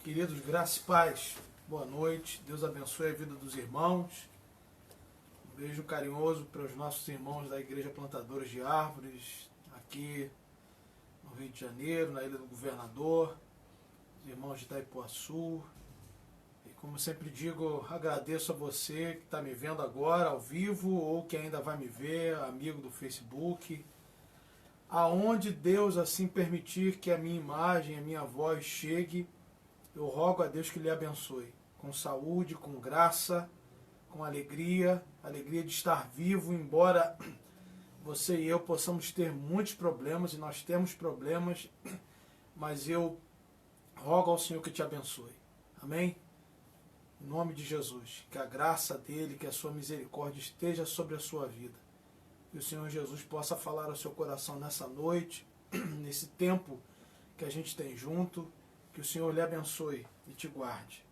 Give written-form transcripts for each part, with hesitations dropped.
Queridos, graça e paz, boa noite, Deus abençoe a vida dos irmãos. Um beijo carinhoso para os nossos irmãos da Igreja Plantadores de Árvores, aqui no Rio de Janeiro, na Ilha do Governador, os irmãos de Itaipuaçu. E como sempre digo, agradeço a você que está me vendo agora ao vivo ou que ainda vai me ver, amigo do Facebook. Aonde Deus assim permitir que a minha imagem, a minha voz chegue, eu rogo a Deus que lhe abençoe, com saúde, com graça, com alegria de estar vivo, embora você e eu possamos ter muitos problemas, e nós temos problemas, mas eu rogo ao Senhor que te abençoe. Amém? Em nome de Jesus, que a graça dele, que a sua misericórdia esteja sobre a sua vida. Que o Senhor Jesus possa falar ao seu coração nessa noite, nesse tempo que a gente tem junto. Que o Senhor lhe abençoe e te guarde.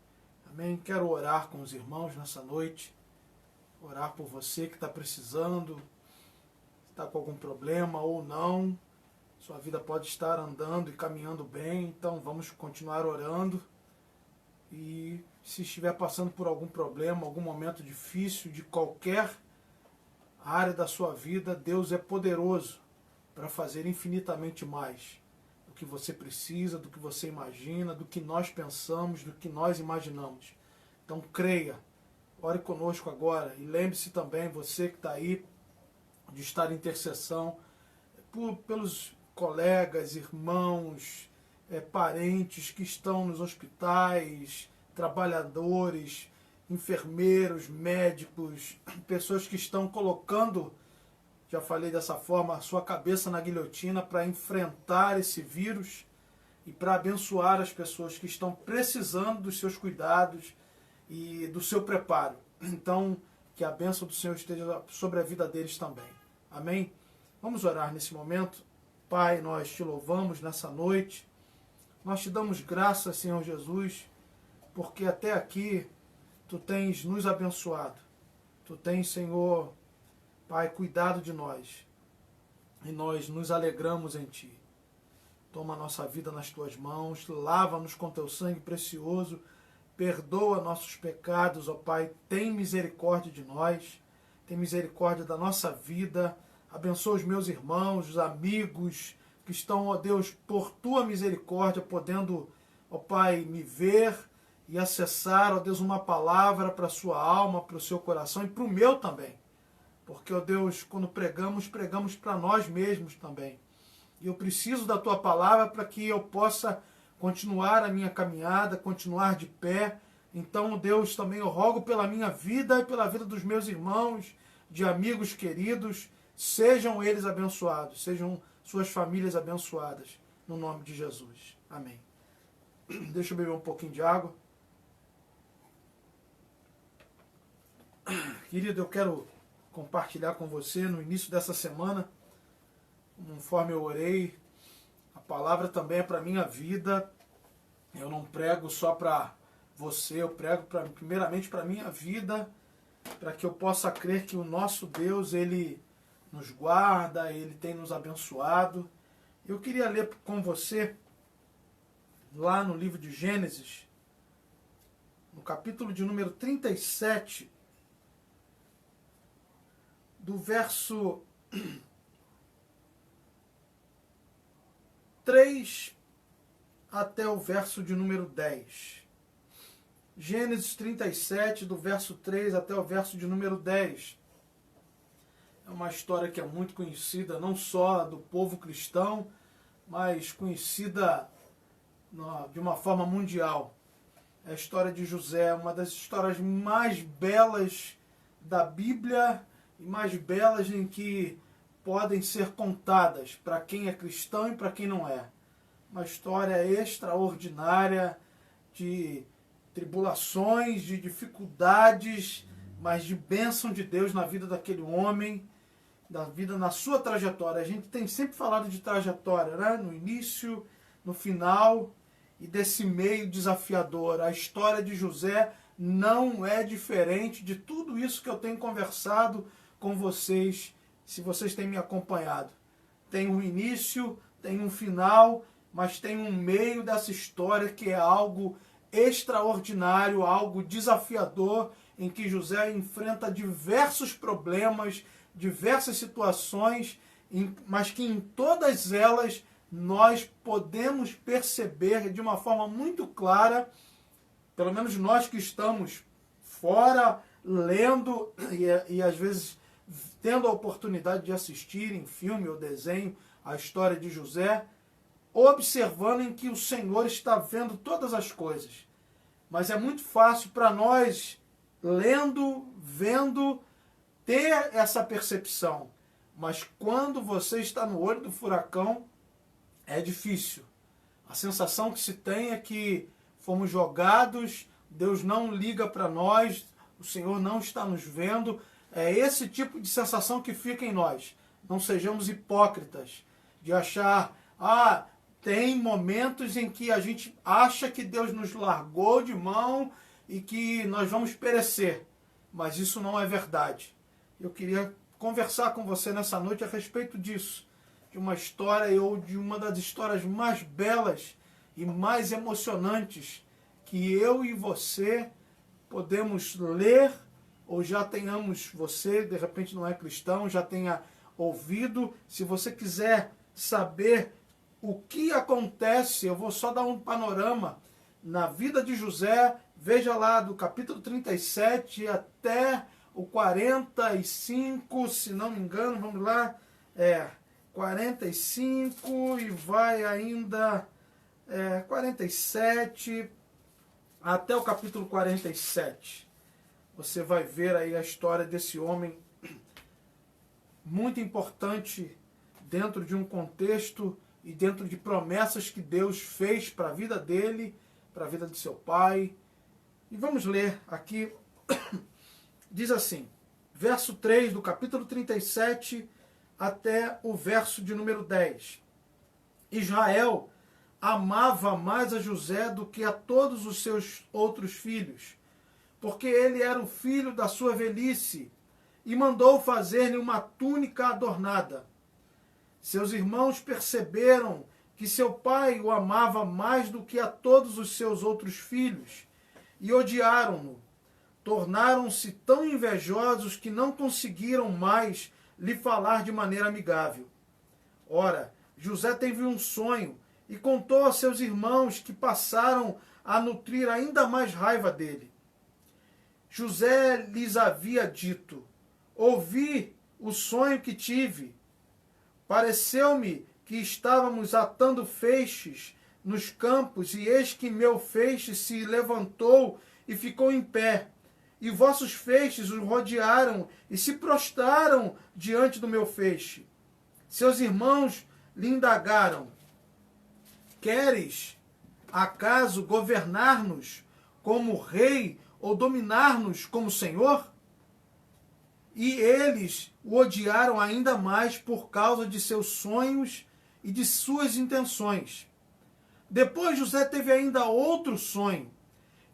Amém? Quero orar com os irmãos nessa noite. Orar por você que está precisando, está com algum problema ou não. Sua vida pode estar andando e caminhando bem, então vamos continuar orando. E se estiver passando por algum problema, algum momento difícil de qualquer área da sua vida, Deus é poderoso para fazer infinitamente mais do que você precisa, do que você imagina, do que nós pensamos, do que nós imaginamos. Então creia, ore conosco agora e lembre-se também, você que está aí, de estar em intercessão pelos colegas, irmãos, parentes que estão nos hospitais, trabalhadores, enfermeiros, médicos, pessoas que estão colocando, já falei dessa forma, a sua cabeça na guilhotina para enfrentar esse vírus e para abençoar as pessoas que estão precisando dos seus cuidados e do seu preparo. Então, que a bênção do Senhor esteja sobre a vida deles também. Amém? Vamos orar nesse momento. Pai, nós te louvamos nessa noite. Nós te damos graças, Senhor Jesus, porque até aqui Tu tens nos abençoado. Tu tens, Senhor, Pai, cuidado de nós. E nós nos alegramos em Ti. Toma a nossa vida nas Tuas mãos, lava-nos com Teu sangue precioso, perdoa nossos pecados, ó Pai, tem misericórdia de nós, tem misericórdia da nossa vida, abençoa os meus irmãos, os amigos que estão, ó Deus, por Tua misericórdia, podendo, ó Pai, me ver e acessar, ó Deus, uma palavra para a sua alma, para o seu coração e para o meu também. Porque, ó Deus, quando pregamos para nós mesmos também. E eu preciso da Tua palavra para que eu possa continuar a minha caminhada, continuar de pé. Então, Deus, também eu rogo pela minha vida e pela vida dos meus irmãos, de amigos queridos, sejam eles abençoados, sejam suas famílias abençoadas, no nome de Jesus. Amém. Deixa eu beber um pouquinho de água. Querido, eu quero compartilhar com você no início dessa semana, conforme eu orei, a palavra também é para a minha vida. Eu não prego só para você, eu prego primeiramente para a minha vida, para que eu possa crer que o nosso Deus, Ele nos guarda, Ele tem nos abençoado. Eu queria ler com você, lá no livro de Gênesis, no capítulo de número 37, do verso 3 até o verso de número 10. Gênesis 37, do verso 3 até o verso de número 10. É uma história que é muito conhecida, não só do povo cristão, mas conhecida de uma forma mundial. É a história de José, uma das histórias mais belas da Bíblia e mais belas em que podem ser contadas para quem é cristão e para quem não é. Uma história extraordinária de tribulações, de dificuldades, mas de bênção de Deus na vida daquele homem, da vida na sua trajetória. A gente tem sempre falado de trajetória, né? No início, no final e desse meio desafiador. A história de José não é diferente de tudo isso que eu tenho conversado com vocês, se vocês têm me acompanhado. Tem um início, tem um final, mas tem um meio dessa história que é algo extraordinário, algo desafiador, em que José enfrenta diversos problemas, diversas situações, mas que em todas elas nós podemos perceber de uma forma muito clara, pelo menos nós que estamos fora, lendo e às vezes tendo a oportunidade de assistir em filme ou desenho a história de José, observando em que o Senhor está vendo todas as coisas. Mas é muito fácil para nós, lendo, vendo, ter essa percepção. Mas quando você está no olho do furacão, é difícil. A sensação que se tem é que fomos jogados, Deus não liga para nós, o Senhor não está nos vendo. É esse tipo de sensação que fica em nós. Não sejamos hipócritas de achar, tem momentos em que a gente acha que Deus nos largou de mão e que nós vamos perecer. Mas isso não é verdade. Eu queria conversar com você nessa noite a respeito disso. De uma história ou de uma das histórias mais belas e mais emocionantes que eu e você podemos ler, ou já tenhamos, você de repente não é cristão, já tenha ouvido. Se você quiser saber o que acontece, eu vou só dar um panorama na vida de José. Veja lá do capítulo 37 até o 45, se não me engano, vamos lá, 45 e vai ainda 47 até o capítulo 47. Você vai ver aí a história desse homem muito importante dentro de um contexto e dentro de promessas que Deus fez para a vida dele, para a vida de seu pai. E vamos ler aqui, diz assim, verso 3 do capítulo 37 até o verso de número 10. Israel amava mais a José do que a todos os seus outros filhos, porque ele era o filho da sua velhice, e mandou fazer-lhe uma túnica adornada. Seus irmãos perceberam que seu pai o amava mais do que a todos os seus outros filhos, e odiaram-no. Tornaram-se tão invejosos que não conseguiram mais lhe falar de maneira amigável. Ora, José teve um sonho e contou a seus irmãos, que passaram a nutrir ainda mais raiva dele. José lhes havia dito: ouvi o sonho que tive. Pareceu-me que estávamos atando feixes nos campos, e eis que meu feixe se levantou e ficou em pé. E vossos feixes o rodearam e se prostraram diante do meu feixe. Seus irmãos lhe indagaram: queres, acaso, governar-nos como rei ou dominar-nos como senhor? E eles o odiaram ainda mais por causa de seus sonhos e de suas intenções. Depois José teve ainda outro sonho,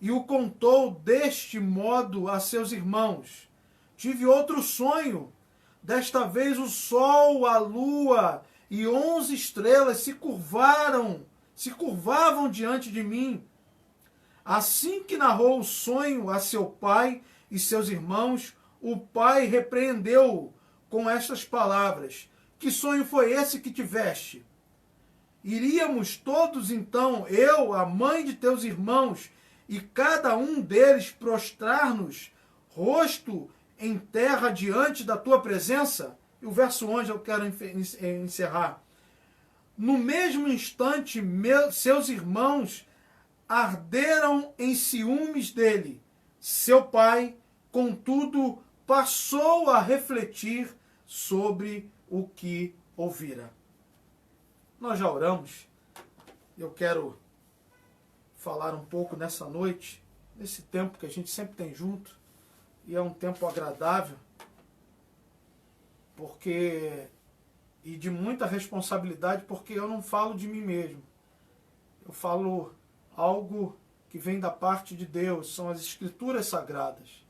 e o contou deste modo a seus irmãos: tive outro sonho. Desta vez o sol, a lua e 11 estrelas se curvavam diante de mim. Assim que narrou o sonho a seu pai e seus irmãos, o pai repreendeu-o com estas palavras: que sonho foi esse que tiveste? Iríamos todos então, eu, a mãe de teus irmãos, e cada um deles prostrar-nos, rosto em terra diante da tua presença? E o verso 11 eu quero encerrar. No mesmo instante, seus irmãos arderam em ciúmes dele. Seu pai, contudo, passou a refletir sobre o que ouvira. Nós já oramos. Eu quero falar um pouco nessa noite, nesse tempo que a gente sempre tem junto, e é um tempo agradável, e de muita responsabilidade, porque eu não falo de mim mesmo. Eu falo algo que vem da parte de Deus, são as Escrituras Sagradas.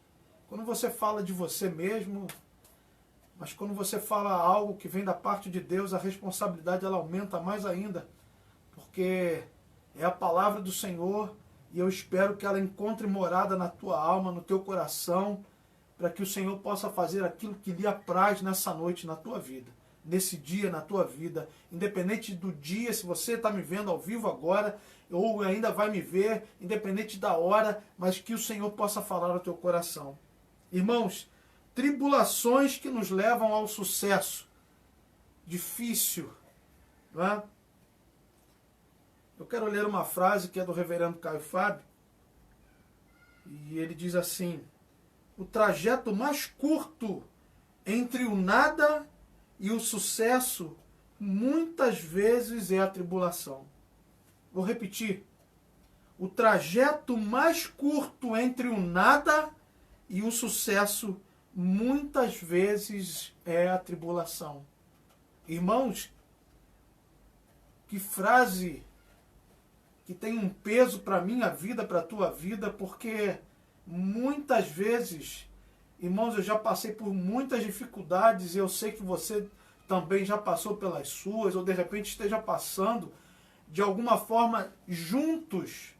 Quando você fala de você mesmo, mas quando você fala algo que vem da parte de Deus, a responsabilidade ela aumenta mais ainda, porque é a palavra do Senhor e eu espero que ela encontre morada na tua alma, no teu coração, para que o Senhor possa fazer aquilo que lhe apraz nessa noite na tua vida, nesse dia na tua vida, independente do dia, se você está me vendo ao vivo agora, ou ainda vai me ver, independente da hora, mas que o Senhor possa falar ao teu coração. Irmãos, tribulações que nos levam ao sucesso, difícil, não é? Eu quero ler uma frase que é do reverendo Caio Fábio, e ele diz assim: o trajeto mais curto entre o nada e o sucesso muitas vezes é a tribulação. Vou repetir. O trajeto mais curto entre o nada e o sucesso muitas vezes é a tribulação. Irmãos, que frase que tem um peso para a minha vida, para a tua vida, porque muitas vezes, irmãos, eu já passei por muitas dificuldades, e eu sei que você também já passou pelas suas, ou de repente esteja passando, de alguma forma, juntos,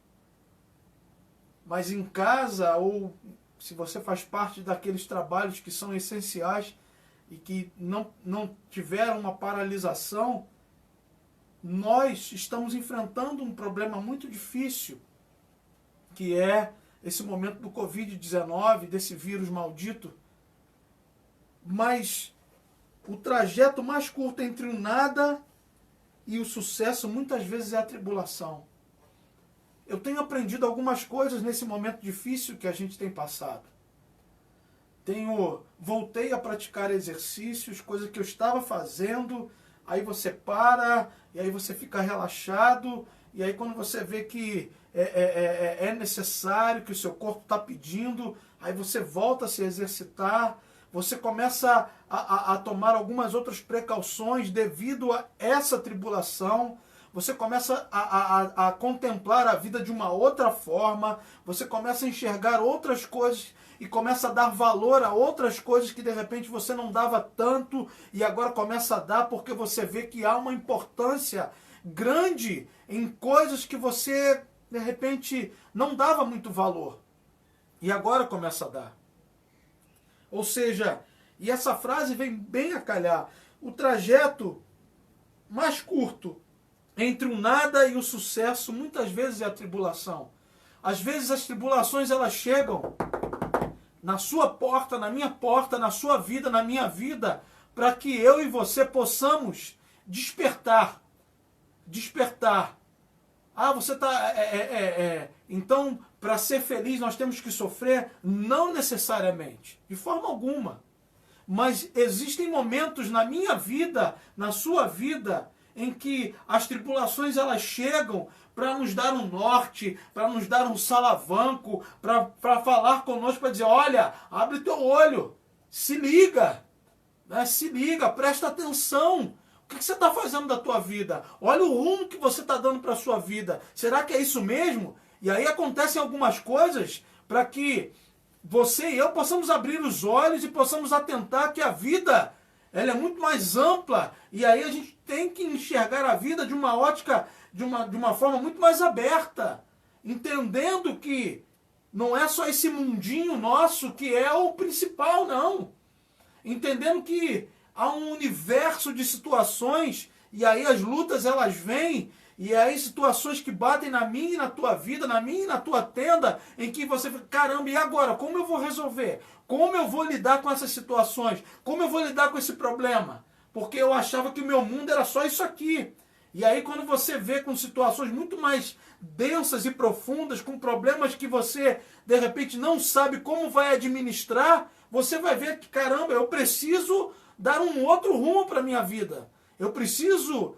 mas em casa, ou se você faz parte daqueles trabalhos que são essenciais e que não tiveram uma paralisação, nós estamos enfrentando um problema muito difícil, que é esse momento do Covid-19, desse vírus maldito. Mas o trajeto mais curto entre o nada e o sucesso muitas vezes é a tribulação. Eu tenho aprendido algumas coisas nesse momento difícil que a gente tem passado. Voltei a praticar exercícios, coisas que eu estava fazendo, aí você para, e aí você fica relaxado, e aí quando você vê que é necessário, que o seu corpo está pedindo, aí você volta a se exercitar, você começa a tomar algumas outras precauções devido a essa tribulação, você começa a contemplar a vida de uma outra forma, você começa a enxergar outras coisas e começa a dar valor a outras coisas que de repente você não dava tanto e agora começa a dar porque você vê que há uma importância grande em coisas que você de repente não dava muito valor e agora começa a dar. Ou seja, e essa frase vem bem a calhar, o trajeto mais curto entre o nada e o sucesso muitas vezes é a tribulação. Às vezes as tribulações elas chegam na sua porta, na minha porta, na sua vida, na minha vida, para que eu e você possamos despertar. Despertar. Ah, você está... Então, para ser feliz, nós temos que sofrer? Não necessariamente, de forma alguma. Mas existem momentos na minha vida, na sua vida, em que as tribulações elas chegam para nos dar um norte, para nos dar um salavanco, para falar conosco, para dizer, olha, abre teu olho, se liga, né? Se liga, presta atenção. O que você está fazendo da tua vida? Olha o rumo que você está dando para a sua vida. Será que é isso mesmo? E aí acontecem algumas coisas para que você e eu possamos abrir os olhos e possamos atentar que a vida ela é muito mais ampla, e aí a gente tem que enxergar a vida de uma ótica, de uma forma muito mais aberta, entendendo que não é só esse mundinho nosso que é o principal, não. Entendendo que há um universo de situações, e aí as lutas elas vêm, e aí situações que batem na minha e na tua vida, na minha e na tua tenda, em que você fica, caramba, e agora? Como eu vou resolver? Como eu vou lidar com essas situações? Como eu vou lidar com esse problema? Porque eu achava que o meu mundo era só isso aqui. E aí quando você vê com situações muito mais densas e profundas, com problemas que você, de repente, não sabe como vai administrar, você vai ver que, caramba, eu preciso dar um outro rumo para a minha vida. Eu preciso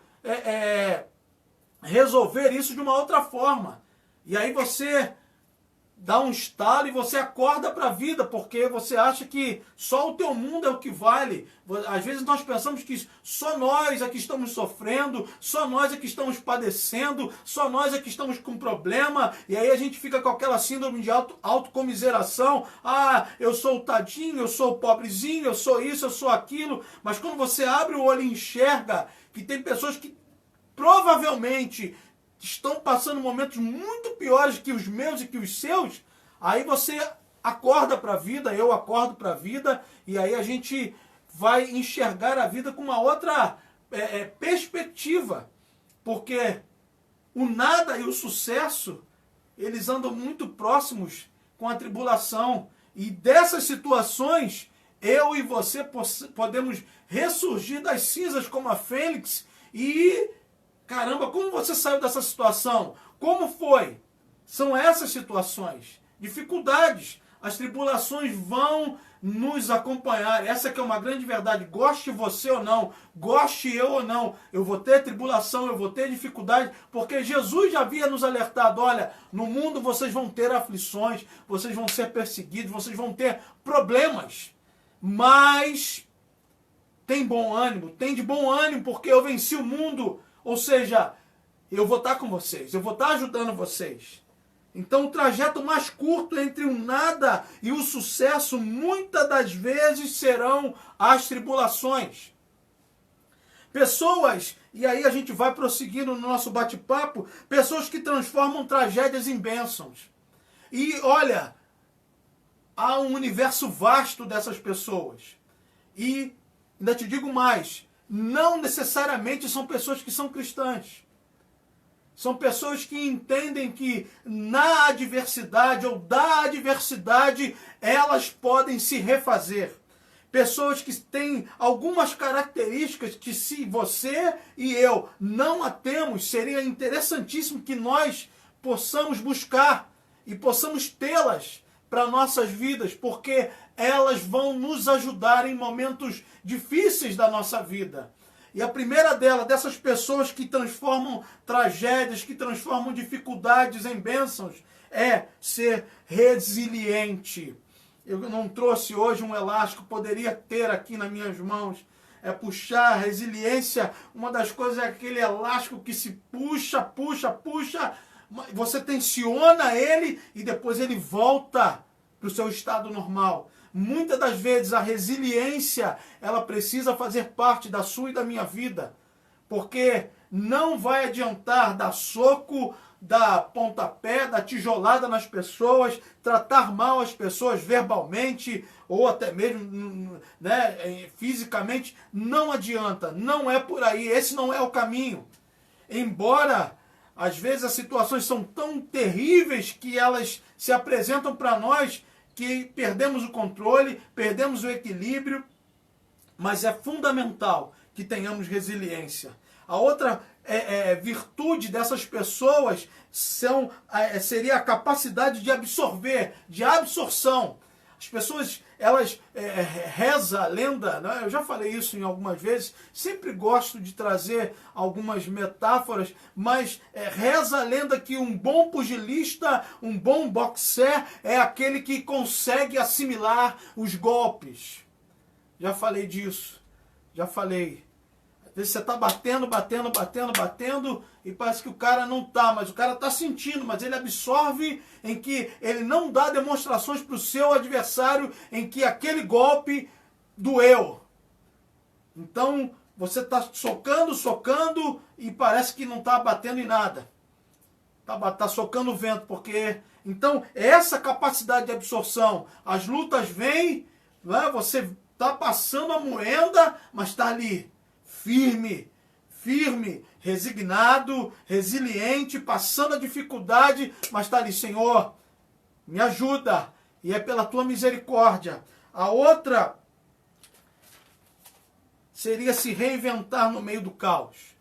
resolver isso de uma outra forma. E aí você dá um estalo e você acorda para a vida, porque você acha que só o teu mundo é o que vale. Às vezes nós pensamos que só nós é que estamos sofrendo, só nós é que estamos padecendo, só nós é que estamos com problema, e aí a gente fica com aquela síndrome de autocomiseração. Ah, eu sou o tadinho, eu sou o pobrezinho, eu sou isso, eu sou aquilo. Mas quando você abre o olho e enxerga que tem pessoas que provavelmente estão passando momentos muito piores que os meus e que os seus, aí você acorda para a vida, eu acordo para a vida, e aí a gente vai enxergar a vida com uma outra perspectiva. Porque o nada e o sucesso, eles andam muito próximos com a tribulação. E dessas situações, eu e você podemos ressurgir das cinzas como a fênix. E, caramba, como você saiu dessa situação? Como foi? São essas situações, dificuldades. As tribulações vão nos acompanhar. Essa que é uma grande verdade. Goste você ou não, goste eu ou não, eu vou ter tribulação, eu vou ter dificuldade, porque Jesus já havia nos alertado, olha, no mundo vocês vão ter aflições, vocês vão ser perseguidos, vocês vão ter problemas, mas tem bom ânimo, tem de bom ânimo, porque eu venci o mundo, ou seja, eu vou estar com vocês, eu vou estar ajudando vocês. Então, o trajeto mais curto entre o nada e o sucesso, muitas das vezes, serão as tribulações. Pessoas, e aí a gente vai prosseguindo no nosso bate-papo, pessoas que transformam tragédias em bênçãos. E, olha, há um universo vasto dessas pessoas. E, ainda te digo mais, não necessariamente são pessoas que são cristãs. São pessoas que entendem que na adversidade ou da adversidade elas podem se refazer. Pessoas que têm algumas características que, se você e eu não a temos, seria interessantíssimo que nós possamos buscar e possamos tê-las para nossas vidas, porque elas vão nos ajudar em momentos difíceis da nossa vida. E a primeira dessas pessoas que transformam tragédias, que transformam dificuldades em bênçãos, é ser resiliente. Eu não trouxe hoje um elástico, poderia ter aqui nas minhas mãos. É puxar, resiliência, uma das coisas é aquele elástico que se puxa, você tensiona ele e depois ele volta para o seu estado normal. Muitas das vezes a resiliência, ela precisa fazer parte da sua e da minha vida. Porque não vai adiantar dar soco, dar pontapé, dar tijolada nas pessoas, tratar mal as pessoas verbalmente ou até mesmo fisicamente. Não adianta, não é por aí, esse não é o caminho. Embora às vezes as situações são tão terríveis que elas se apresentam para nós que perdemos o controle, perdemos o equilíbrio, mas é fundamental que tenhamos resiliência. A outra virtude dessas pessoas seria a capacidade de absorver, de absorção. As pessoas, elas reza a lenda, né? Eu já falei isso em algumas vezes, sempre gosto de trazer algumas metáforas, mas reza a lenda que um bom pugilista, um bom boxer é aquele que consegue assimilar os golpes. Já falei disso, já falei. Às vezes você está batendo, e parece que o cara não está, mas o cara está sentindo, mas ele absorve em que ele não dá demonstrações para o seu adversário em que aquele golpe doeu. Então você está socando e parece que não está batendo em nada. Está socando o vento, porque... Então essa capacidade de absorção, as lutas vêm, né? Você está passando a moenda, mas está ali. Firme, resignado, resiliente, passando a dificuldade, mas está ali, Senhor, me ajuda, e é pela tua misericórdia. A outra seria se reinventar no meio do caos.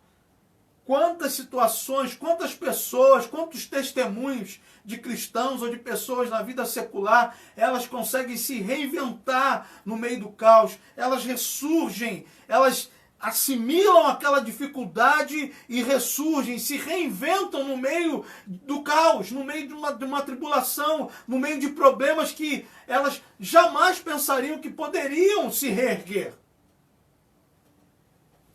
Quantas situações, quantas pessoas, quantos testemunhos de cristãos ou de pessoas na vida secular, elas conseguem se reinventar no meio do caos, elas ressurgem, elas assimilam aquela dificuldade e ressurgem, se reinventam no meio do caos, no meio de uma tribulação, no meio de problemas que elas jamais pensariam que poderiam se reerguer.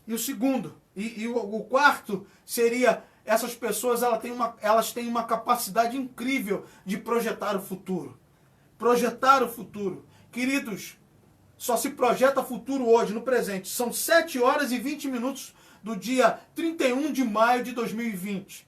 E o segundo, o quarto seria, essas pessoas elas têm uma capacidade incrível de projetar o futuro. Projetar o futuro. Queridos, só se projeta futuro hoje, no presente. São 7 horas e 20 minutos do dia 31 de maio de 2020.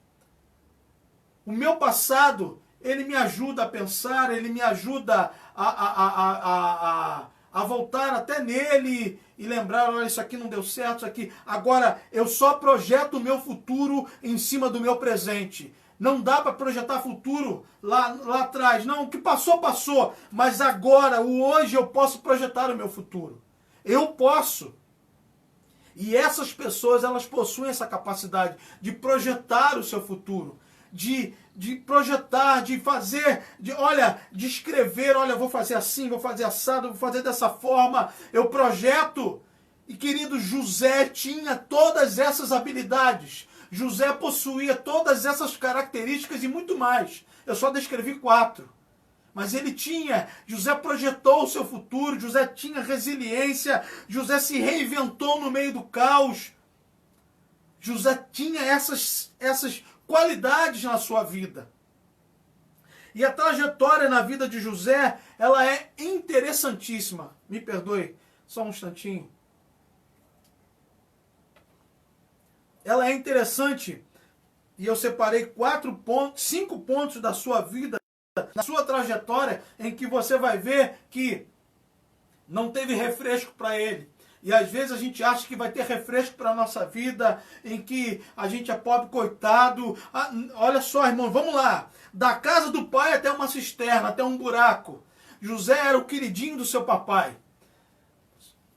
O meu passado, ele me ajuda a pensar, ele me ajuda a voltar até nele e lembrar, olha, isso aqui não deu certo, isso aqui. Agora, eu só projeto o meu futuro em cima do meu presente. Não dá para projetar futuro lá atrás. Não, o que passou, passou. Mas agora, o hoje, eu posso projetar o meu futuro. Eu posso. E essas pessoas, elas possuem essa capacidade de projetar o seu futuro. De projetar, de fazer, de escrever, olha, vou fazer assim, vou fazer assado, vou fazer dessa forma. Eu projeto. E querido, José tinha todas essas habilidades. José possuía todas essas características e muito mais. Eu só descrevi 4. Mas ele tinha, José projetou o seu futuro, José tinha resiliência, José se reinventou no meio do caos. José tinha essas qualidades na sua vida. E a trajetória na vida de José, ela é interessantíssima. Me perdoe, só um instantinho. Ela é interessante e eu separei 5 pontos da sua vida, da sua trajetória, em que você vai ver que não teve refresco para ele. E às vezes a gente acha que vai ter refresco para a nossa vida, em que a gente é pobre, coitado. Olha só, irmão, vamos lá. Da casa do pai até uma cisterna, até um buraco. José era o queridinho do seu papai.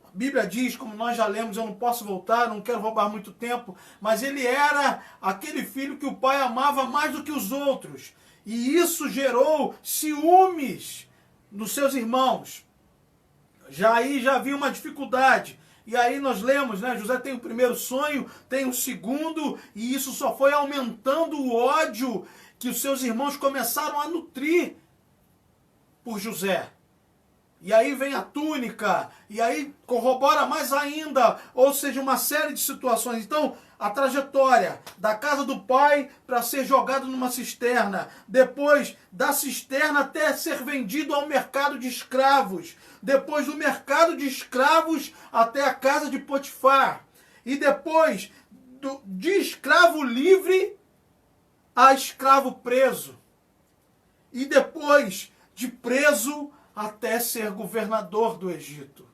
A Bíblia diz, como nós já lemos, eu não posso voltar, não quero roubar muito tempo, mas ele era aquele filho que o pai amava mais do que os outros. E isso gerou ciúmes nos seus irmãos. Já havia uma dificuldade. E aí nós lemos, né? José tem o primeiro sonho, tem o segundo, e isso só foi aumentando o ódio que os seus irmãos começaram a nutrir por José. E aí vem a túnica, e aí corrobora mais ainda, ou seja, uma série de situações. Então, a trajetória da casa do pai para ser jogado numa cisterna, depois da cisterna até ser vendido ao mercado de escravos, depois do mercado de escravos até a casa de Potifar, e depois de escravo livre a escravo preso, e depois de preso até ser governador do Egito.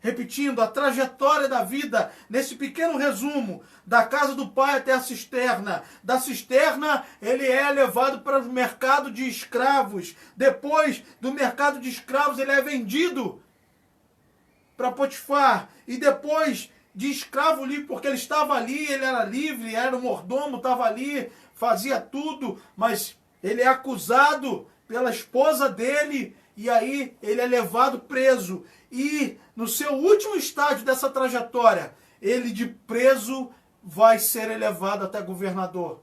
Repetindo, a trajetória da vida, nesse pequeno resumo, da casa do pai até a cisterna. Da cisterna, ele é levado para o mercado de escravos. Depois do mercado de escravos, ele é vendido para Potifar. E depois de escravo livre, porque ele estava ali, ele era livre, era o mordomo, estava ali, fazia tudo, mas ele é acusado pela esposa dele, e aí ele é levado preso. E no seu último estágio dessa trajetória, ele de preso vai ser elevado até governador.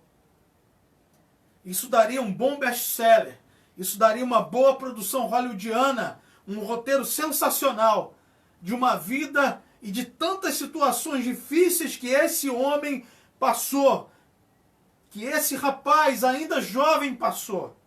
Isso daria um bom best-seller. Isso daria uma boa produção hollywoodiana, um roteiro sensacional de uma vida e de tantas situações difíceis que esse homem passou, que esse rapaz ainda jovem passou.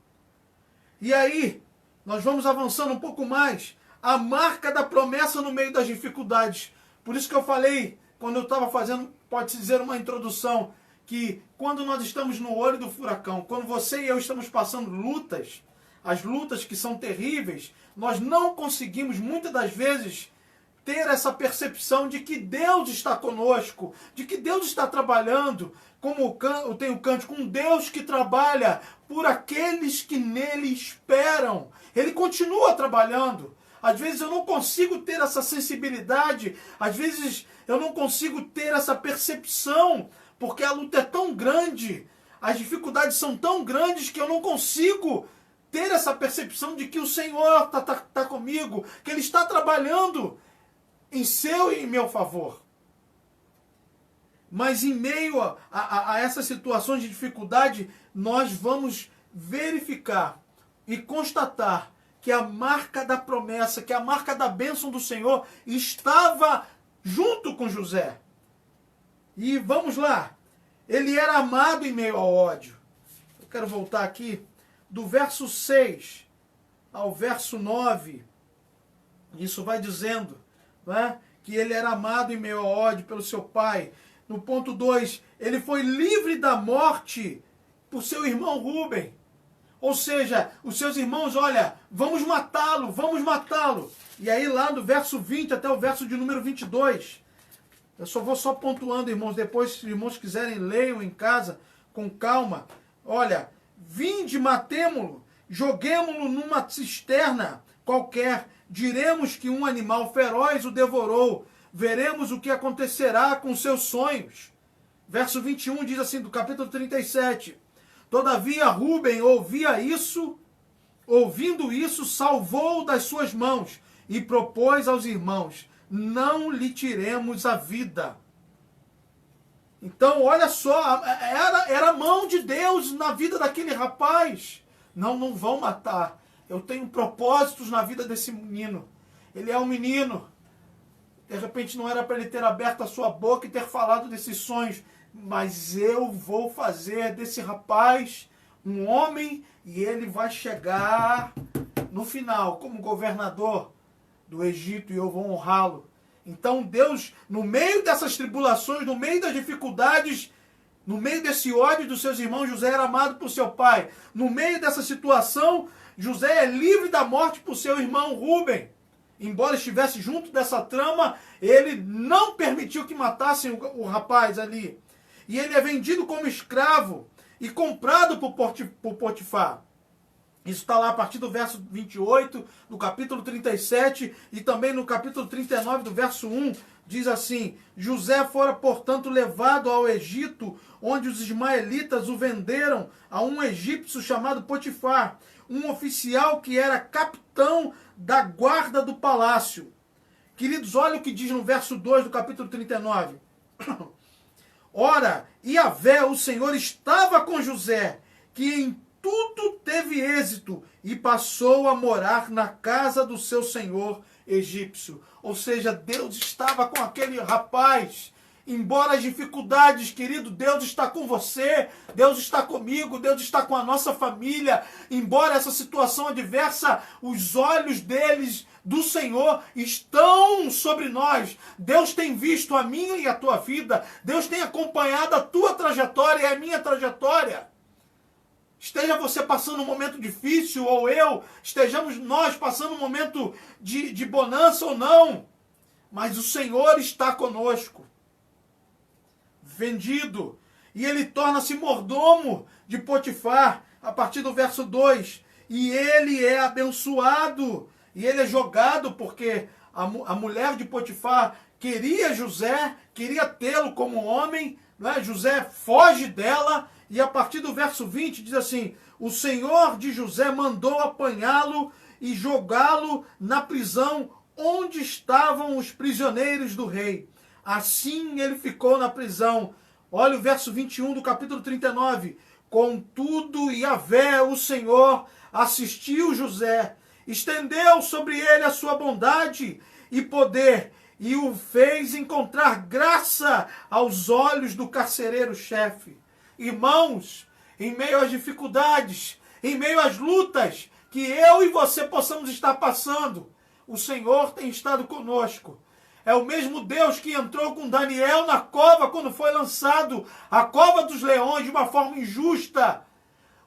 E aí, nós vamos avançando um pouco mais. A marca da promessa no meio das dificuldades. Por isso que eu falei, quando eu estava fazendo, pode-se dizer, uma introdução, que quando nós estamos no olho do furacão, quando você e eu estamos passando lutas, as lutas que são terríveis, nós não conseguimos, muitas das vezes, ter essa percepção de que Deus está conosco, de que Deus está trabalhando, como tem o cântico, um Deus que trabalha por aqueles que nele esperam. Ele continua trabalhando. Às vezes eu não consigo ter essa sensibilidade, às vezes eu não consigo ter essa percepção, porque a luta é tão grande, as dificuldades são tão grandes que eu não consigo ter essa percepção de que o Senhor está comigo, que Ele está trabalhando em seu e em meu favor. Mas em meio a essas situações de dificuldade, nós vamos verificar e constatar que a marca da promessa, que a marca da bênção do Senhor estava junto com José. E vamos lá. Ele era amado em meio ao ódio. Eu quero voltar aqui do verso 6 ao verso 9. Isso vai dizendo, não é, que ele era amado em meio ao ódio pelo seu pai. No ponto 2, ele foi livre da morte por seu irmão Rúben. Ou seja, os seus irmãos, olha, vamos matá-lo, vamos matá-lo. E aí lá do verso 20 até o verso de número 22, eu vou só pontuando, irmãos, depois se os irmãos quiserem, leiam em casa, com calma. Olha, vinde, matemo-lo, joguemo-lo numa cisterna qualquer, diremos que um animal feroz o devorou, veremos o que acontecerá com seus sonhos. Verso 21 diz assim, do capítulo 37, todavia Rúben ouvindo isso, salvou das suas mãos e propôs aos irmãos, não lhe tiremos a vida. Então, olha só, era a mão de Deus na vida daquele rapaz. Não vão matar. Eu tenho propósitos na vida desse menino. Ele é um menino. De repente não era para ele ter aberto a sua boca e ter falado desses sonhos. Mas eu vou fazer desse rapaz um homem e ele vai chegar no final como governador do Egito e eu vou honrá-lo. Então Deus, no meio dessas tribulações, no meio das dificuldades, no meio desse ódio dos seus irmãos, José era amado por seu pai. No meio dessa situação, José é livre da morte por seu irmão Rúben. Embora estivesse junto dessa trama, ele não permitiu que matassem o rapaz ali. E ele é vendido como escravo e comprado por Potifar. Isso está lá a partir do verso 28, do capítulo 37, e também no capítulo 39, do verso 1, diz assim, José fora, portanto, levado ao Egito, onde os ismaelitas o venderam a um egípcio chamado Potifar, um oficial que era capitão da guarda do palácio. Queridos, olha o que diz no verso 2 do capítulo 39. Ora, Yahvé, o Senhor, estava com José, que em tudo teve êxito e passou a morar na casa do seu senhor egípcio. Ou seja, Deus estava com aquele rapaz. Embora as dificuldades, querido, Deus está com você, Deus está comigo, Deus está com a nossa família. Embora essa situação adversa, os olhos deles, do Senhor, estão sobre nós. Deus tem visto a minha e a tua vida. Deus tem acompanhado a tua trajetória e a minha trajetória. Esteja você passando um momento difícil, ou estejamos nós passando um momento de bonança ou não, mas o Senhor está conosco. Vendido, e ele torna-se mordomo de Potifar, a partir do verso 2, e ele é abençoado, e ele é jogado, porque a mulher de Potifar queria José, queria tê-lo como homem, né? José foge dela, e a partir do verso 20 diz assim, o Senhor de José mandou apanhá-lo e jogá-lo na prisão onde estavam os prisioneiros do rei. Assim ele ficou na prisão. Olha o verso 21 do capítulo 39. Contudo, Yahvé, o Senhor, assistiu José, estendeu sobre ele a sua bondade e poder, e o fez encontrar graça aos olhos do carcereiro-chefe. Irmãos, em meio às dificuldades, em meio às lutas que eu e você possamos estar passando, o Senhor tem estado conosco. É o mesmo Deus que entrou com Daniel na cova quando foi lançado a cova dos leões de uma forma injusta.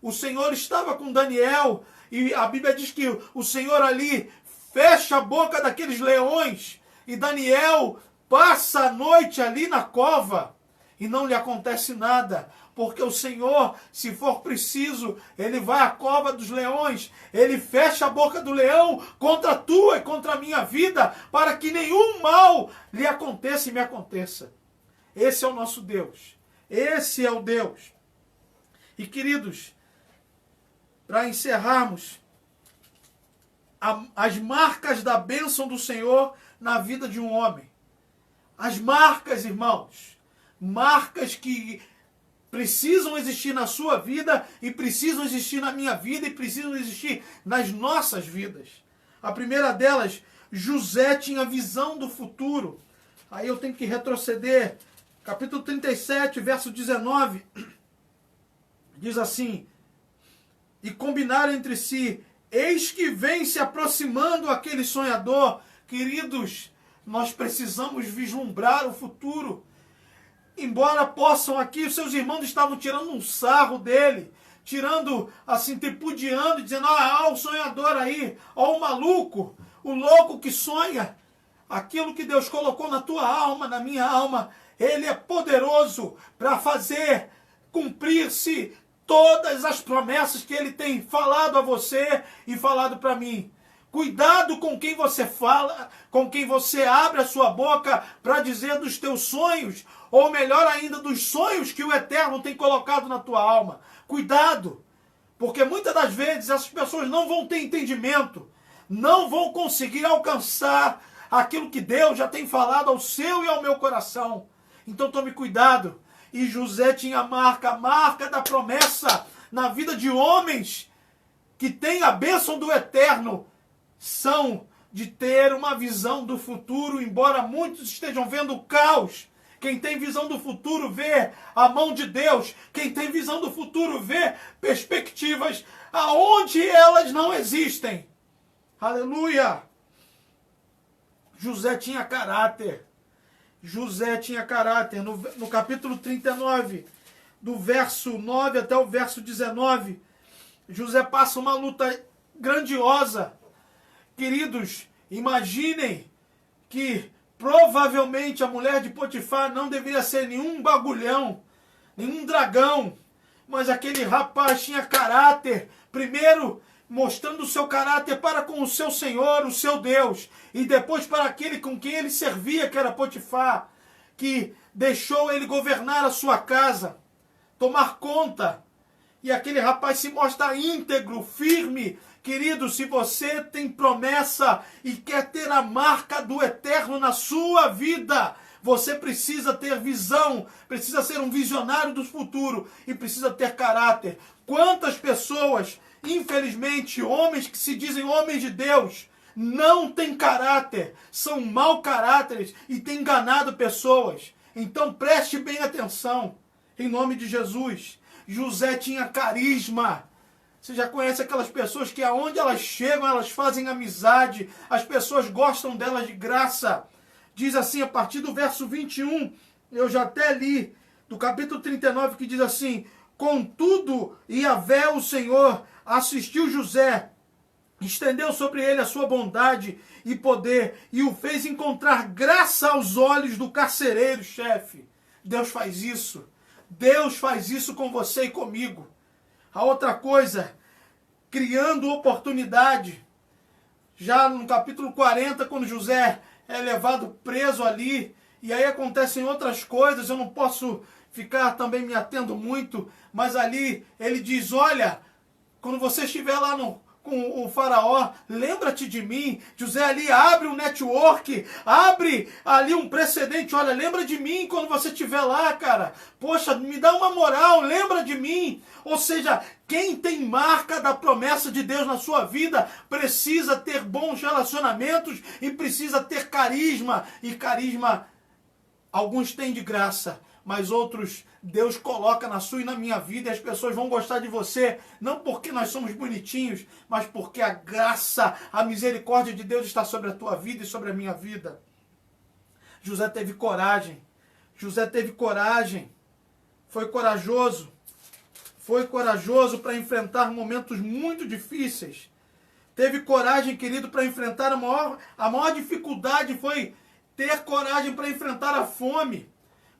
O Senhor estava com Daniel e a Bíblia diz que o Senhor ali fecha a boca daqueles leões e Daniel passa a noite ali na cova e não lhe acontece nada. Porque o Senhor, se for preciso, Ele vai à cova dos leões, Ele fecha a boca do leão contra a tua e contra a minha vida, para que nenhum mal lhe aconteça e me aconteça. Esse é o nosso Deus. Esse é o Deus. E queridos, para encerrarmos, as marcas da bênção do Senhor na vida de um homem. As marcas, irmãos, marcas que precisam existir na sua vida e precisam existir na minha vida e precisam existir nas nossas vidas. A primeira delas, José tinha visão do futuro. Aí eu tenho que retroceder. Capítulo 37, verso 19. Diz assim, e combinaram entre si, eis que vem se aproximando aquele sonhador. Queridos, nós precisamos vislumbrar o futuro. embora possam aqui, os seus irmãos estavam tirando um sarro dele, tirando, assim, tripudiando, dizendo, ó o sonhador aí, ó o maluco, o louco que sonha. Aquilo que Deus colocou na tua alma, na minha alma, Ele é poderoso para fazer cumprir-se todas as promessas que Ele tem falado a você e falado para mim. Cuidado com quem você fala, com quem você abre a sua boca para dizer dos teus sonhos, ou melhor ainda, dos sonhos que o Eterno tem colocado na tua alma. Cuidado, porque muitas das vezes essas pessoas não vão ter entendimento, não vão conseguir alcançar aquilo que Deus já tem falado ao seu e ao meu coração. Então tome cuidado. E José tinha a marca da promessa na vida de homens que têm a bênção do Eterno, são de ter uma visão do futuro, embora muitos estejam vendo o caos. Quem tem visão do futuro vê a mão de Deus. Quem tem visão do futuro vê perspectivas aonde elas não existem. Aleluia! José tinha caráter. José tinha caráter. No capítulo 39, do verso 9 até o verso 19, José passa uma luta grandiosa. Queridos, imaginem que provavelmente a mulher de Potifar não deveria ser nenhum bagulhão, nenhum dragão, mas aquele rapaz tinha caráter. Primeiro, mostrando o seu caráter para com o seu Senhor, o seu Deus, e depois para aquele com quem ele servia, que era Potifar, que deixou ele governar a sua casa, tomar conta. E aquele rapaz se mostra íntegro, firme. Querido, se você tem promessa e quer ter a marca do Eterno na sua vida, você precisa ter visão, precisa ser um visionário do futuro e precisa ter caráter. Quantas pessoas, infelizmente, homens que se dizem homens de Deus, não têm caráter, são mau caráteres e têm enganado pessoas. Então preste bem atenção, em nome de Jesus. José tinha carisma. Você já conhece aquelas pessoas que aonde elas chegam, elas fazem amizade, as pessoas gostam delas de graça. Diz assim, a partir do verso 21, eu já até li, do capítulo 39, que diz assim: contudo, Yahvé, o Senhor, assistiu José, estendeu sobre ele a sua bondade e poder, e o fez encontrar graça aos olhos do carcereiro-chefe. Deus faz isso. Deus faz isso com você e comigo. A outra coisa, criando oportunidade. Já no capítulo 40, quando José é levado preso ali, e aí acontecem outras coisas, eu não posso ficar também me atendo muito, mas ali ele diz, olha, quando você estiver lá com o faraó, lembra-te de mim. José ali abre um network, abre ali um precedente, olha, lembra de mim quando você estiver lá, cara. Poxa, me dá uma moral, lembra de mim. Ou seja, quem tem marca da promessa de Deus na sua vida precisa ter bons relacionamentos e precisa ter carisma. E carisma, alguns têm de graça, mas outros Deus coloca na sua e na minha vida, e as pessoas vão gostar de você, não porque nós somos bonitinhos, mas porque a graça, a misericórdia de Deus está sobre a tua vida e sobre a minha vida. José teve coragem. José teve coragem. Foi corajoso para enfrentar momentos muito difíceis. Teve coragem, querido, para enfrentar a maior dificuldade foi ter coragem para enfrentar a fome.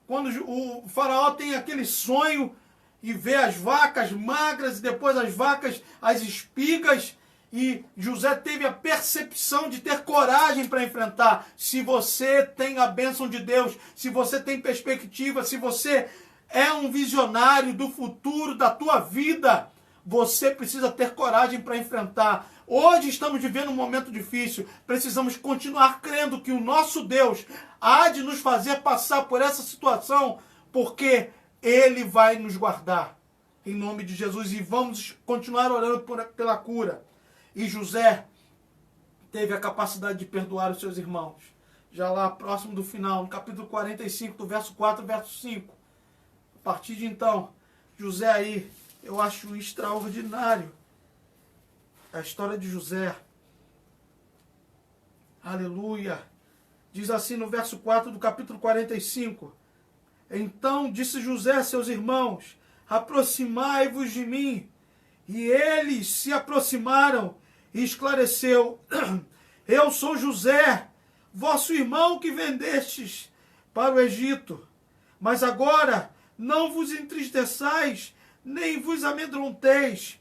Quando o faraó tem aquele sonho e vê as vacas magras e depois as vacas, as espigas, e José teve a percepção de ter coragem para enfrentar. Se você tem a bênção de Deus, se você tem perspectiva, se você é um visionário do futuro da tua vida, você precisa ter coragem para enfrentar. Hoje estamos vivendo um momento difícil. Precisamos continuar crendo que o nosso Deus há de nos fazer passar por essa situação, porque Ele vai nos guardar. Em nome de Jesus. E vamos continuar orando pela cura. E José teve a capacidade de perdoar os seus irmãos. Já lá próximo do final, no capítulo 45, do verso 4 ao verso 5. A partir de então, José aí, eu acho extraordinário a história de José. Aleluia. Diz assim no verso 4 do capítulo 45. Então disse José a seus irmãos: aproximai-vos de mim. E eles se aproximaram e esclareceu: eu sou José, vosso irmão que vendestes para o Egito. Mas agora não vos entristeçais, nem vos amedronteis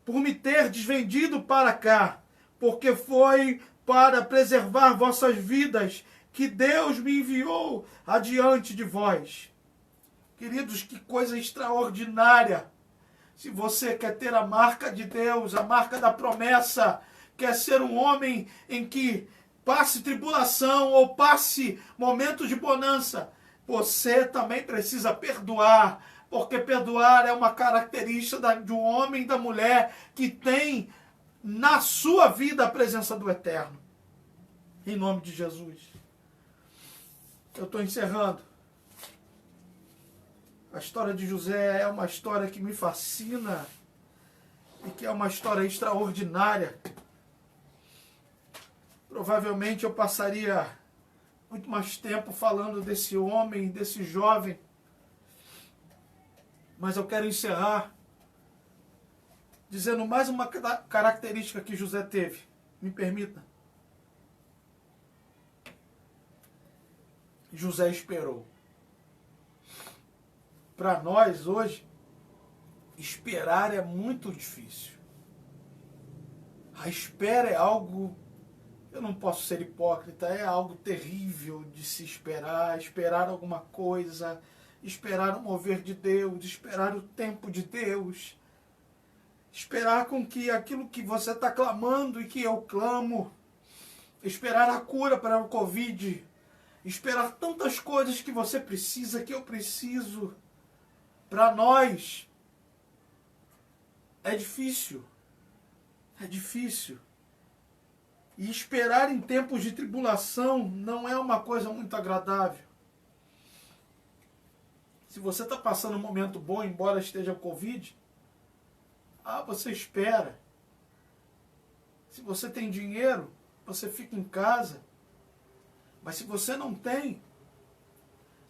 por me terdes vendido para cá, porque foi para preservar vossas vidas que Deus me enviou adiante de vós. Queridos, que coisa extraordinária! Se você quer ter a marca de Deus, a marca da promessa, quer ser um homem em que passe tribulação ou passe momentos de bonança, você também precisa perdoar, porque perdoar é uma característica de um homem e da mulher que tem na sua vida a presença do Eterno. Em nome de Jesus. Eu estou encerrando. A história de José é uma história que me fascina e que é uma história extraordinária. Provavelmente eu passaria muito mais tempo falando desse homem, desse jovem. Mas eu quero encerrar dizendo mais uma característica que José teve. Me permita. José esperou. Para nós hoje, esperar é muito difícil. A espera é algo, eu não posso ser hipócrita, é algo terrível de se esperar, esperar alguma coisa, esperar o mover de Deus, esperar o tempo de Deus, esperar com que aquilo que você está clamando e que eu clamo, esperar a cura para o Covid, esperar tantas coisas que você precisa, que eu preciso. Para nós, é difícil. É difícil. E esperar em tempos de tribulação não é uma coisa muito agradável. Se você está passando um momento bom, embora esteja Covid, você espera. Se você tem dinheiro, você fica em casa. Mas se você não tem,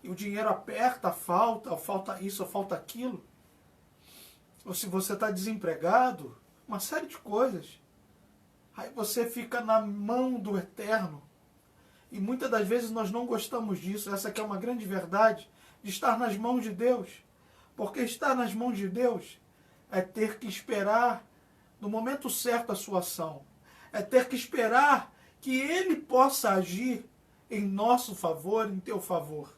e o dinheiro aperta, falta isso, falta aquilo, ou se você está desempregado, uma série de coisas, aí você fica na mão do Eterno. E muitas das vezes nós não gostamos disso. Essa aqui é uma grande verdade, de estar nas mãos de Deus. Porque estar nas mãos de Deus é ter que esperar no momento certo a sua ação. É ter que esperar que Ele possa agir em nosso favor, em teu favor.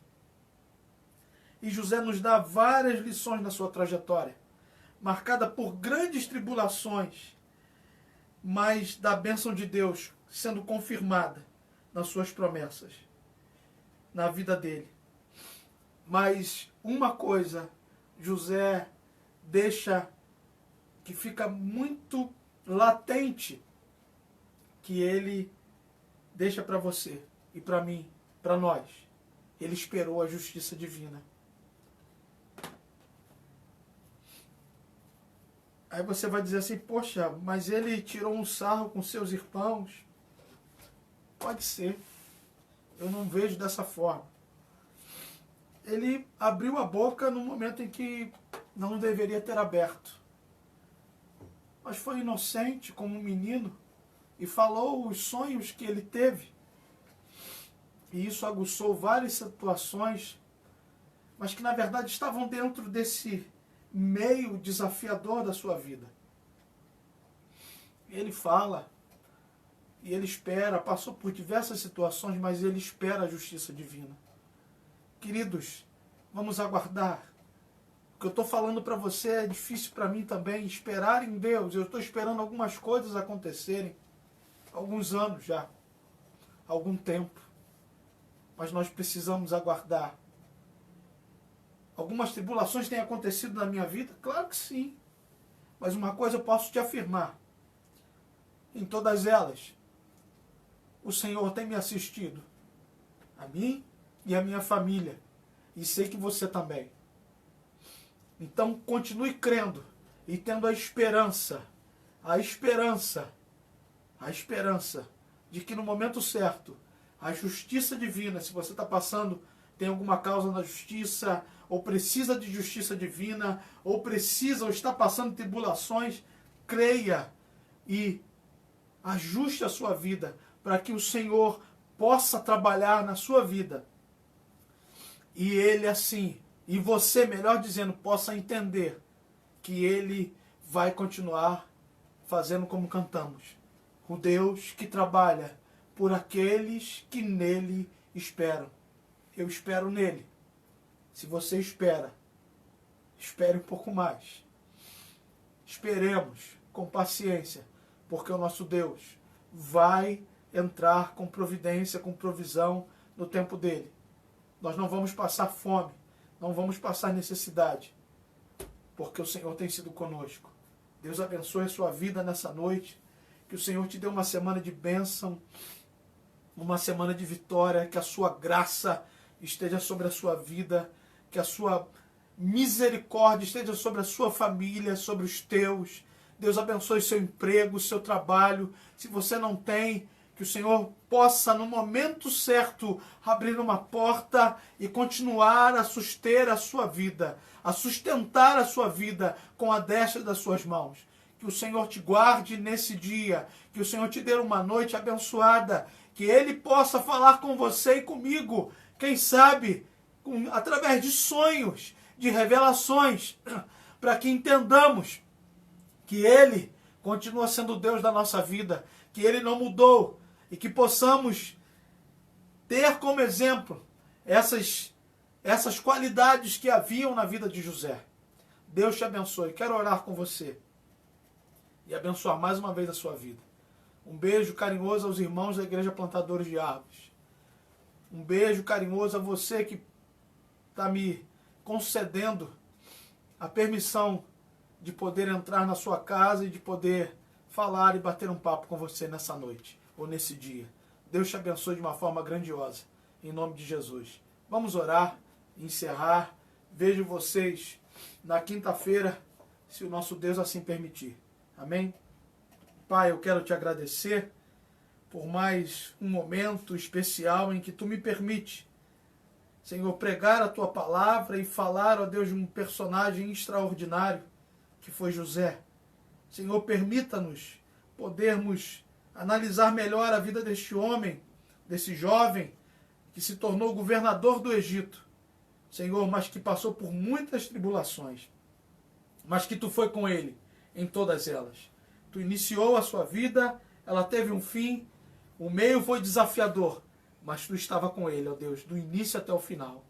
E José nos dá várias lições na sua trajetória, marcada por grandes tribulações, mas da bênção de Deus sendo confirmada nas suas promessas, na vida dele. Mas uma coisa, José deixa que fica muito latente, que ele deixa para você e para mim, para nós. Ele esperou a justiça divina. Aí você vai dizer assim, poxa, mas ele tirou um sarro com seus irmãos. Pode ser. Eu não vejo dessa forma. Ele abriu a boca no momento em que não deveria ter aberto. Mas foi inocente como um menino e falou os sonhos que ele teve. E isso aguçou várias situações, mas que na verdade estavam dentro desse meio desafiador da sua vida. Ele fala, e ele espera, passou por diversas situações, mas ele espera a justiça divina. Queridos, vamos aguardar. O que eu estou falando para você é difícil para mim também, esperar em Deus. Eu estou esperando algumas coisas acontecerem, há alguns anos já, há algum tempo. Mas nós precisamos aguardar. Algumas tribulações têm acontecido na minha vida? Claro que sim. Mas uma coisa eu posso te afirmar. Em todas elas, o Senhor tem me assistido. A mim e a minha família. E sei que você também. Então continue crendo e tendo a esperança de que no momento certo, a justiça divina, se você está passando tem alguma causa na justiça, ou precisa de justiça divina, ou está passando tribulações, creia e ajuste a sua vida para que o Senhor possa trabalhar na sua vida. E Ele assim, e você, melhor dizendo, possa entender que Ele vai continuar fazendo como cantamos. O Deus que trabalha por aqueles que nele esperam. Eu espero nele. Se você espera, espere um pouco mais. Esperemos com paciência, porque o nosso Deus vai entrar com providência, com provisão no tempo dele. Nós não vamos passar fome, não vamos passar necessidade, porque o Senhor tem sido conosco. Deus abençoe a sua vida nessa noite, que o Senhor te dê uma semana de bênção, uma semana de vitória, que a sua graça esteja sobre a sua vida, que a sua misericórdia esteja sobre a sua família, sobre os teus. Deus abençoe seu emprego, seu trabalho. Se você não tem, que o Senhor possa, no momento certo, abrir uma porta e continuar a suster a sua vida, a sustentar a sua vida com a destra das suas mãos. Que o Senhor te guarde nesse dia, que o Senhor te dê uma noite abençoada, que Ele possa falar com você e comigo, quem sabe, através de sonhos, de revelações, para que entendamos que Ele continua sendo o Deus da nossa vida, que Ele não mudou, e que possamos ter como exemplo essas qualidades que haviam na vida de José. Deus te abençoe. Quero orar com você e abençoar mais uma vez a sua vida. Um beijo carinhoso aos irmãos da Igreja Plantadores de Árvores. Um beijo carinhoso a você que está me concedendo a permissão de poder entrar na sua casa e de poder falar e bater um papo com você nessa noite ou nesse dia. Deus te abençoe de uma forma grandiosa, em nome de Jesus. Vamos orar, encerrar. Vejo vocês na quinta-feira, se o nosso Deus assim permitir. Amém? Pai, eu quero te agradecer por mais um momento especial em que tu me permite, Senhor, pregar a tua palavra e falar, ó Deus, de um personagem extraordinário que foi José. Senhor, permita-nos podermos analisar melhor a vida deste homem, desse jovem que se tornou governador do Egito. Senhor, mas que passou por muitas tribulações, mas que tu foi com ele em todas elas. Tu iniciou a sua vida, ela teve um fim, o meio foi desafiador, mas tu estava com ele, ó Deus, do início até o final.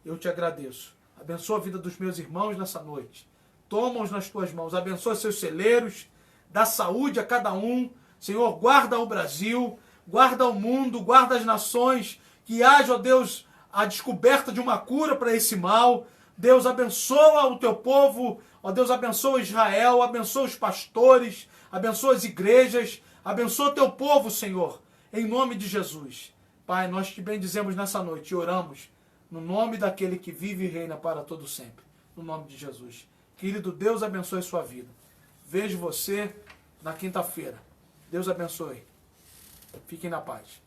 Eu te agradeço. Abençoa a vida dos meus irmãos nessa noite. Toma-os nas tuas mãos. Abençoa seus celeiros, dá saúde a cada um. Senhor, guarda o Brasil, guarda o mundo, guarda as nações, que haja, ó Deus, a descoberta de uma cura para esse mal. Deus, abençoa o teu povo, ó Deus, abençoa Israel, abençoa os pastores, abençoa as igrejas, abençoa o teu povo, Senhor, em nome de Jesus. Pai, nós te bendizemos nessa noite e oramos no nome daquele que vive e reina para todo sempre, no nome de Jesus. Querido Deus, abençoe a sua vida. Vejo você na quinta-feira. Deus abençoe. Fiquem na paz.